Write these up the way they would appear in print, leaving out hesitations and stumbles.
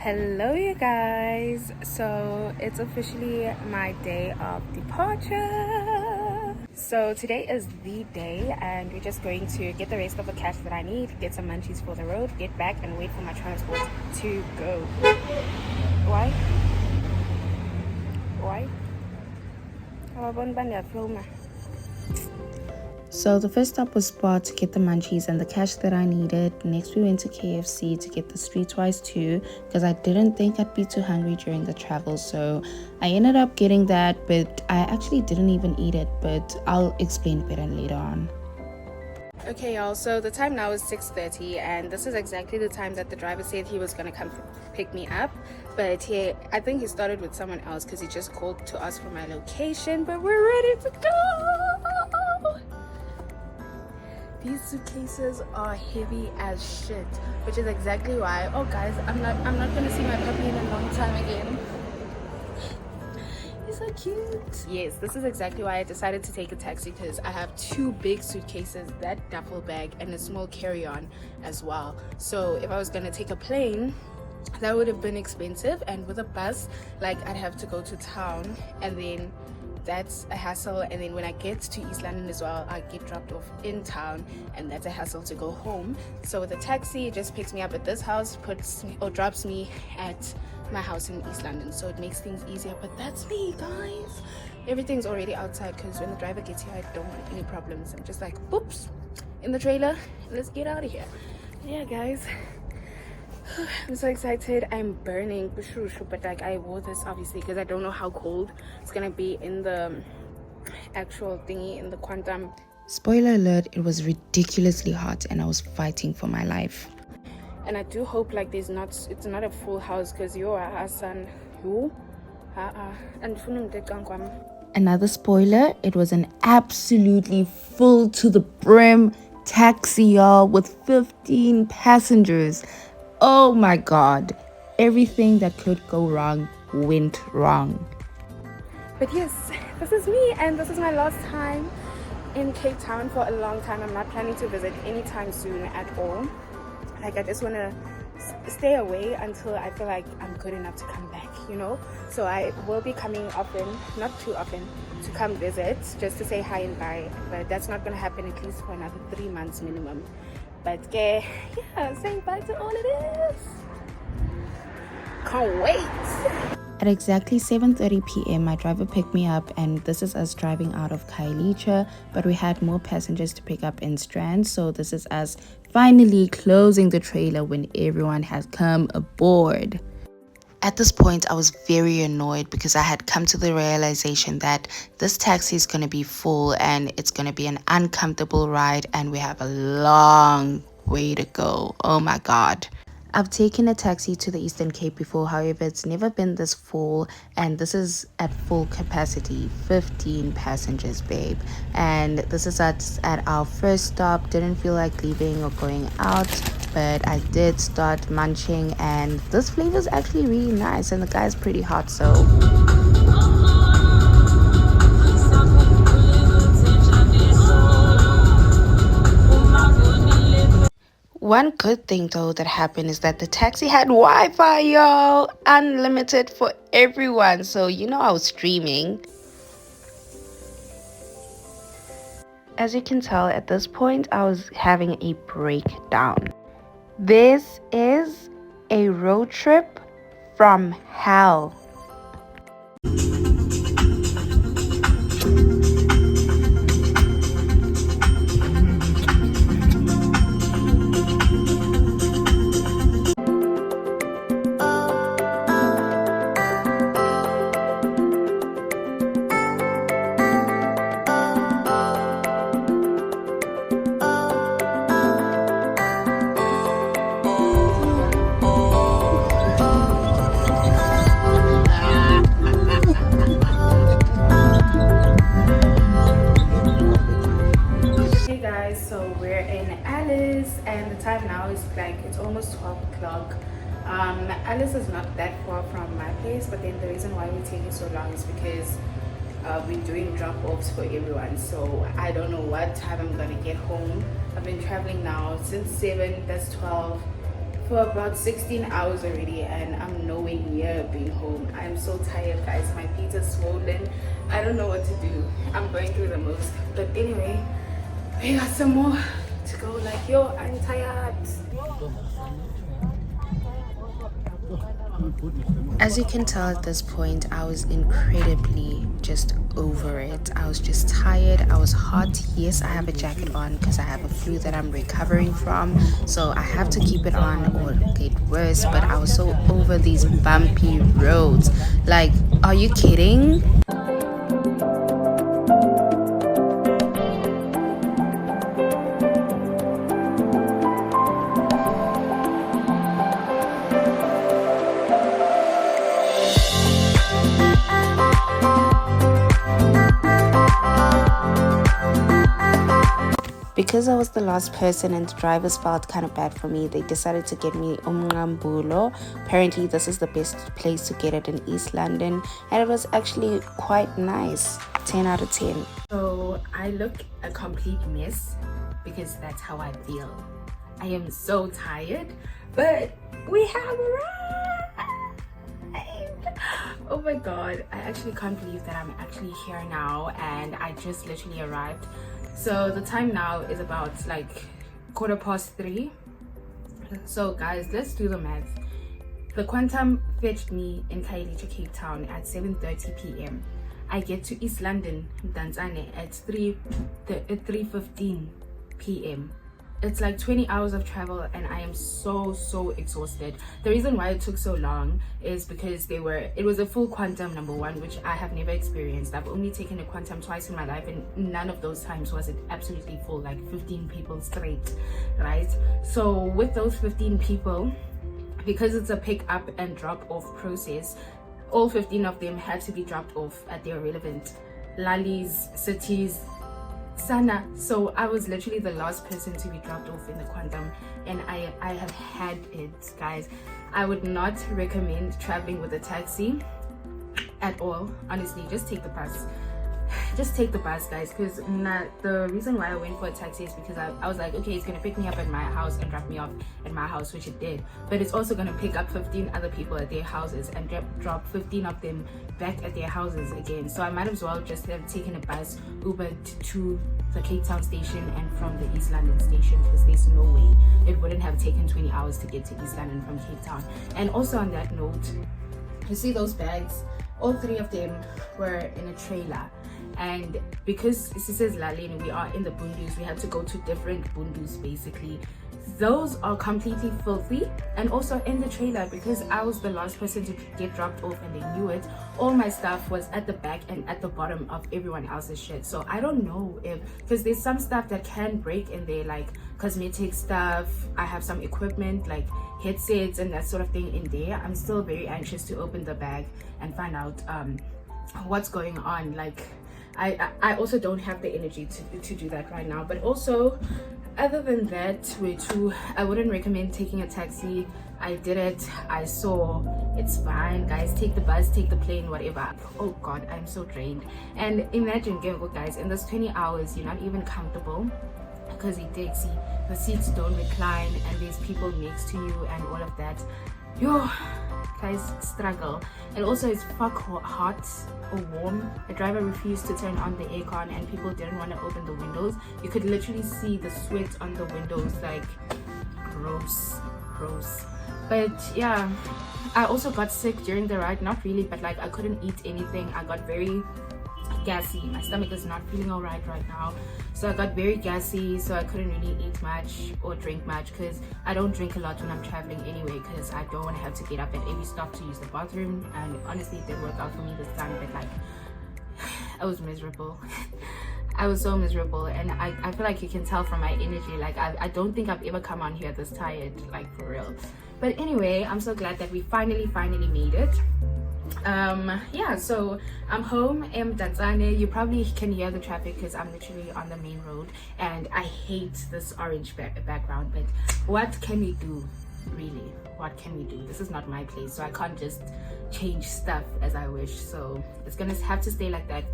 Hello, you guys. So it's officially my day of departure. So today is the day, and we're just going to get the rest of the cash that I need, get some munchies for the road, get back, and wait for my transport to go. Why? Why? So the first stop was Spar to get the munchies and the cash that I needed. Next we went to KFC to get the Streetwise 2 because I didn't think I'd be too hungry during the travel. So I ended up getting that, but I actually didn't even eat it, but I'll explain better later on. Okay, y'all, so the time now is 6:30, and this is exactly the time that the driver said he was going to come pick me up. But I think he started with someone else because he just called to ask for my location, but we're ready to go. These suitcases are heavy as shit, which is exactly why, oh guys, I'm not gonna see my puppy in a long time again. He's so cute. Yes, this is exactly why I decided to take a taxi, because I have two big suitcases, that duffel bag, and a small carry-on as well. So if I was gonna take a plane, that would have been expensive, and with a bus, like, I'd have to go to town, and then that's a hassle, and then when I get to East London as well, I get dropped off in town, and that's a hassle to go home. So with a taxi, it just picks me up at this house, drops me at my house in East London, so it makes things easier. But that's me, guys. Everything's already outside, because when the driver gets here, I don't want any problems. I'm just like, whoops, in the trailer, let's get out of here. Yeah, guys, I'm so excited. I'm burning, but like, I wore this obviously because I don't know how cold it's gonna be in the actual thingy, in the quantum. Spoiler alert, it was ridiculously hot and I was fighting for my life. And I do hope like it's not a full house, because another spoiler, it was an absolutely full to the brim taxi, y'all, with 15 passengers. Oh my god, everything that could go wrong went wrong. But yes, this is me, and this is my last time in Cape Town for a long time. I'm not planning to visit anytime soon at all. Like, I just want to stay away until I feel like I'm good enough to come back, you know. So I will be coming often, not too often, to come visit, just to say hi and bye. But that's not going to happen at least for another 3 months minimum. But yeah, saying bye to all of this. Can't wait. At exactly 7:30 p.m, my driver picked me up, and this is us driving out of Khayelitsha, but we had more passengers to pick up in Strand, so this is us finally closing the trailer when everyone has come aboard. At this point, I was very annoyed because I had come to the realization that this taxi is going to be full and it's going to be an uncomfortable ride, and we have a long way to go. Oh my god. I've taken a taxi to the Eastern Cape before, however, it's never been this full, and this is at full capacity, 15 passengers, babe. And this is at our first stop. Didn't feel like leaving or going out, but I did start munching, and this flavor is actually really nice, and the guy's pretty hot, so one good thing though that happened is that the taxi had Wi-Fi, y'all, unlimited for everyone, so you know I was streaming. As you can tell, at this point I was having a breakdown. This is a road trip from hell. Time now is like, it's almost 12 o'clock. Alice is not that far from my place, but then the reason why we're taking so long is because we're doing drop-offs for everyone, so I don't know what time I'm gonna get home. I've been traveling now since 7, that's 12, for about 16 hours already, and I'm nowhere near being home. I'm so tired, guys. My feet are swollen. I don't know what to do. I'm going through the most. But anyway, we got some more to go. Like, yo, I'm tired. As you can tell at this point, I was incredibly just over it. I was just tired. I was hot. Yes, I have a jacket on because I have a flu that I'm recovering from. So I have to keep it on or it'll get worse. But I was so over these bumpy roads. Like, are you kidding? Because I was the last person and the drivers felt kind of bad for me, they decided to get me umnqambulo. Apparently this is the best place to get it in East London, and it was actually quite nice. 10 out of 10. So I look a complete mess because that's how I feel. I am so tired, but we have arrived. Oh my god, I actually can't believe that I'm actually here now, and I just literally arrived. So the time now is about like 3:15. So guys, let's do the math. The Quantum fetched me in Khayelitsha, Cape Town at 7:30 p.m. I get to East London, Mdantsane, at 3:15 p.m. It's like 20 hours of travel, and I am so exhausted. The reason why it took so long is because it was a full Quantum, number one, which I have never experienced. I've only taken a Quantum twice in my life, and none of those times was it absolutely full, like 15 people straight, right? So with those 15 people, because it's a pick up and drop off process, all 15 of them had to be dropped off at their relevant lallies, cities, Sana. So I was literally the last person to be dropped off in the Quantum, and I have had it, guys. I would not recommend traveling with a taxi at all. Honestly, just take the bus. Just take the bus, guys, because the reason why I went for a taxi is because I was like, okay, it's gonna pick me up at my house and drop me off at my house, which it did, but it's also gonna pick up 15 other people at their houses and drop 15 of them back at their houses again. So I might as well just have taken a bus, Ubered to the Cape Town station and from the East London station, because there's no way it wouldn't have taken 20 hours to get to East London from Cape Town. And also on that note, you see those bags? All 3 of them were in a trailer. And because this is Lalini, we are in the Bundus, we had to go to different Bundus basically. Those are completely filthy, and also in the trailer, because I was the last person to get dropped off and they knew it, all my stuff was at the back and at the bottom of everyone else's shit. So I don't know if, because there's some stuff that can break in there, like cosmetic stuff. I have some equipment like headsets and that sort of thing in there. I'm still very anxious to open the bag and find out what's going on. Like I also don't have the energy to do that right now. But also, other than that, I wouldn't recommend taking a taxi. I did it. I saw it's fine, guys. Take the bus, take the plane, whatever. Oh god, I'm so drained. And imagine, guys, in those 20 hours you're not even comfortable, because the seats don't recline and there's people next to you and all of that. Yo, guys, struggle. And also it's fuck hot or warm. The driver refused to turn on the aircon and people didn't want to open the windows. You could literally see the sweat on the windows. Like, gross. But yeah, I also got sick during the ride. Not really, but like I couldn't eat anything. I got very gassy. My stomach is not feeling all right now, so I got very gassy, so I couldn't really eat much or drink much, because I don't drink a lot when I'm traveling anyway, because I don't want to have to get up at every stop to use the bathroom. And honestly, it did work out for me this time, but like I was miserable. I was so miserable, and I feel like you can tell from my energy, like I don't think I've ever come on here this tired, like for real. But anyway, I'm so glad that we finally made it. Yeah, so I'm home in Mdantsane. You probably can hear the traffic because I'm literally on the main road, and I hate this orange background, but what can we do? Really, what can we do? This is not my place, so I can't just change stuff as I wish. So it's gonna have to stay like that.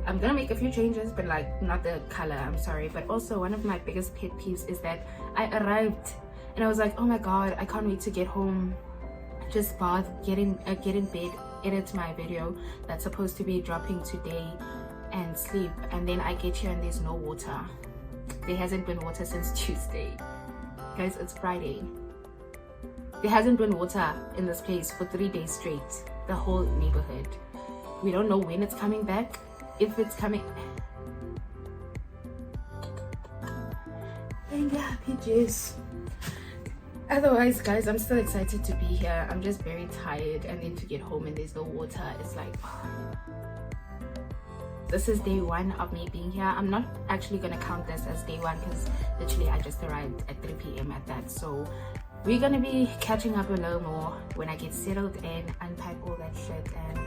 I'm gonna make a few changes, but like not the color, I'm sorry. But also, one of my biggest pet peeves is that I arrived and I was like, oh my god, I can't wait to get home, just bath, get in bed, edit my video that's supposed to be dropping today, and sleep. And then I get here and there's no water. There hasn't been water since Tuesday. Guys, it's Friday. There hasn't been water in this place for 3 days straight. The whole neighborhood. We don't know when it's coming back. If it's coming. And yeah, PJs. Otherwise, guys, I'm still excited to be here. I'm just very tired, and then to get home and there's no water, it's like, this is day 1 of me being here. I'm not actually gonna count this as day 1 because literally I just arrived at 3 p.m. at that. So we're gonna be catching up a little more when I get settled in, unpack all that shit, and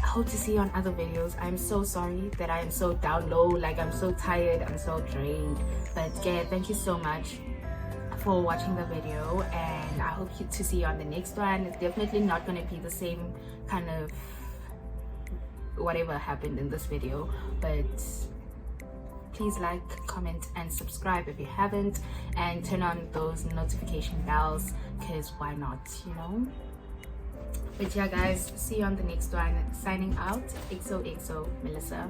I hope to see you on other videos. I'm so sorry that I am so down low, like I'm so tired, I'm so drained. But yeah, thank you so much for watching the video, and I hope to see you on the next one. It's definitely not gonna be the same kind of whatever happened in this video, but please like, comment, and subscribe if you haven't, and turn on those notification bells, because why not, you know? But yeah, guys, see you on the next one. Signing out, XOXO Melissa.